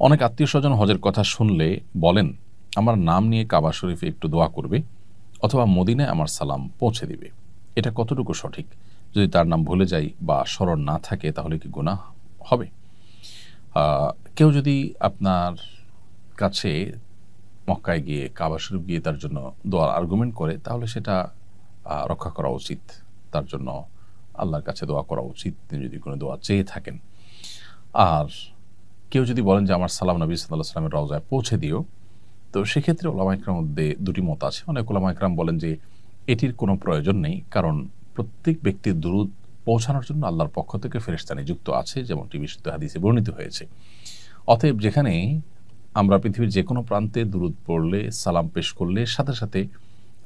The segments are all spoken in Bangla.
অনেক আত্মীয়স্বজন হজের কথা শুনলে বলেন, আমার নাম নিয়ে কাবা শরীফে একটু দোয়া করবে অথবা মদিনায় আমার সালাম পৌঁছে দিবে। এটা কতটুকু সঠিক? যদি তার নাম ভুলে যাই বা স্মরণ না থাকে তাহলে কি গুনাহ হবে? আ কেউ যদি আপনার কাছে মক্কায় গিয়ে কাবা শরীফ গিয়ে তার জন্য দোয়ার আর্গুমেন্ট করে তাহলে সেটা রক্ষা করা উচিত। তার জন্য আল্লাহর কাছে দোয়া করা উচিত তিনি যদি কোনো দোয়া চেয়ে থাকেন। আর কেউ যদি বলেন যে আমার সালাম নবী সাল্লাল্লাহু আলাইহি ওয়াসাল্লামের রওজায় পৌঁছে দিও, তো সেক্ষেত্রে ওলামা ইকরামের মধ্যে দুটি মত আছে। অনেক ওলামা ইকরাম বলেন যে এটির কোনো প্রয়োজন নেই। কারণ প্রত্যেক ব্যক্তির দুরূদ পৌঁছানোর জন্য আল্লাহর পক্ষ থেকে ফেরেশতা নিযুক্ত আছে, যেমনটি বিশুদ্ধ হাদিসে বর্ণিত হয়েছে। অতএব যেখানে আমরা পৃথিবীর যেকোনো প্রান্তে দুরূদ পড়লে, সালাম পেশ করলে সাথে, সাথে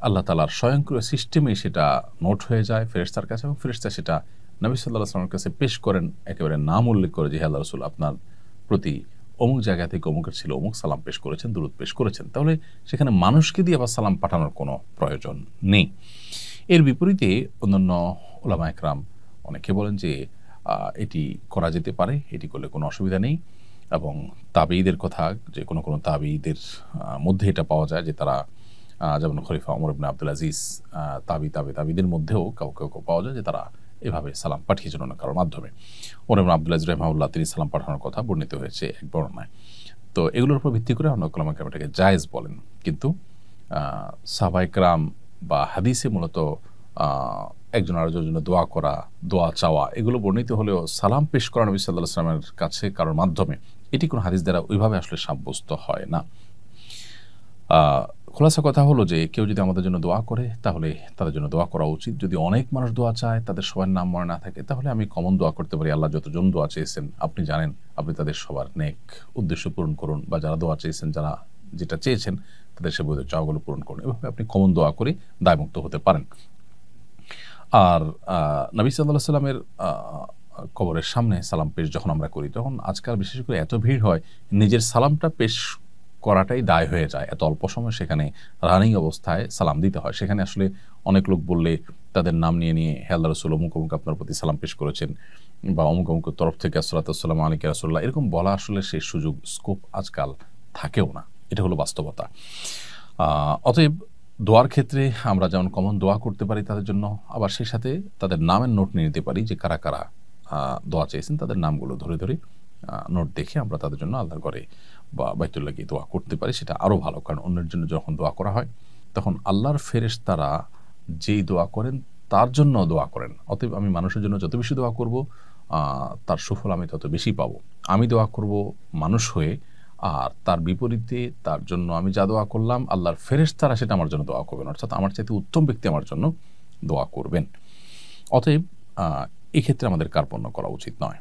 আল্লাহ তাআলার স্বয়ংক্রিয় সিস্টেমেই সেটা নোট হয়ে যায় ফেরেশতার কাছে এবং ফেরেশতা সেটা নবী সাল্লাল্লাহু আলাইহি ওয়াসাল্লামের কাছে পেশ করেন, একেবারে নাম উল্লেখ করে যে, হে আল্লাহর রাসূল, আপনার প্রতি অমুক জায়গা থেকে অমুকের ছিল অমুক সালাম পেশ করেছেন, দুরূদ পেশ করেছেন। তাহলে সেখানে মানুষকে দিয়ে আবার সালাম পাঠানোর কোনো প্রয়োজন নেই। এর বিপরীতে অন্যান্য উলামা একরাম অনেকে বলেন যে এটি করা যেতে পারে, এটি করলে কোনো অসুবিধা নেই এবং তাবেঈদের কথা যে কোনো তাবেঈদের মধ্যে এটা পাওয়া যায় যে তারা যেমন খলিফা ওমর ইবনে আব্দুল আজিজ তাবেঈদের মধ্যেও কেউ পাওয়া যায় যে তারা এভাবে সালাম পাঠিয়েছেন অন্য কারোর মাধ্যমে। ওমর ইবনে আব্দুল আজিজ রাহিমাহুল্লাহ তিনি সালাম পাঠানোর কথা বর্ণিত হয়েছে এক বর্ণনায়। তো এগুলোর উপর ভিত্তি করে অনেক উলামা কেরাম এটাকে জায়েজ বলেন। কিন্তু সাহাবায়ে কেরাম বা হাদিসে মূলত আ একজন আরেকজনের জন্য দোয়া করা, দোয়া চাওয়া এগুলো বর্ণিত হলেও সালাম পেশ করা নবী সাল্লাল্লাহু আলাইহি ওয়াসাল্লামের কাছে কারোর মাধ্যমে এটি কোনো হাদিস দ্বারা ওইভাবে আসলে সাব্যস্ত হয় না। আ খোলাসা কথা হলো যে কেউ যদি আমাদের জন্য দোয়া করে তাহলে তাদের জন্য দোয়া করা উচিত। যদি অনেক মানুষ দোয়া চায় তাদের সবার নাম মনে না থাকে তাহলে আমি কমন দোয়া করতে পারি, আল্লাহ যতজন দোয়া চেয়েছেন আপনি জানেন, আপনি তাদের সবার নেক উদ্দেশ্য পূরণ করুন বা যারা দোয়া চেয়েছেন, যারা যেটা চেয়েছেন তাদের সে বইদের চাওয়াগুলো পূরণ করুন। এভাবে আপনি কমন দোয়া করে দায়মুক্ত হতে পারেন। আর নবী সাল্লাল্লাহু আলাইহি ওয়াসাল্লামের কবরের সামনে সালাম পেশ যখন আমরা করি তখন আজকাল বিশেষ করে এত ভিড় হয় নিজের সালামটা পেশ করাটাই দায় হয়ে যায়। এত অল্প সময় সেখানে রানিং অবস্থায় সালাম দিতে হয়। সেখানে আসলে অনেক লোক বললে তাদের নাম নিয়ে হে আল্লাহর রাসূল অমুক, অমুক আপনার প্রতি সালাম পেশ করেছেন বা অমুক, অমুকের তরফ থেকে আসসালাতু ওয়াসসালামু আলাইকা ইয়া রাসূলুল্লাহ এরকম বলা আসলে সেই সুযোগ স্কোপ আজকাল থাকেও না। এটা হলো বাস্তবতা। অতএব দোয়ার ক্ষেত্রে আমরা যেমন কমন দোয়া করতে পারি তাদের জন্য, আবার সেই সাথে তাদের নামের নোট নিয়ে নিতে পারি যে কারা, কারা দোয়া চেয়েছেন তাদের নামগুলো ধরে নোট দেখে আমরা তাদের জন্য আল্লাহর ঘরে বা বাইতুল্লাহ গিয়ে দোয়া করতে পারি। সেটা আরও ভালো। কারণ অন্যের জন্য যখন দোয়া করা হয় তখন আল্লাহর ফেরেশতারা যেই দোয়া করেন তার জন্য দোয়া করেন। অতএব আমি মানুষের জন্য যত বেশি দোয়া করব তার সুফল আমি তত বেশি পাবো। আমি দোয়া করব মানুষ হয়ে, আর তার বিপরীতে তার জন্য আমি যা দোয়া করলাম আল্লাহর ফেরেশতারা সেটা আমার জন্য দোয়া করবেন। অর্থাৎ আমার চাইতে উত্তম ব্যক্তি আমার জন্য দোয়া করবেন। অতএব এক্ষেত্রে আমাদের কার্পণ্য করা উচিত নয়।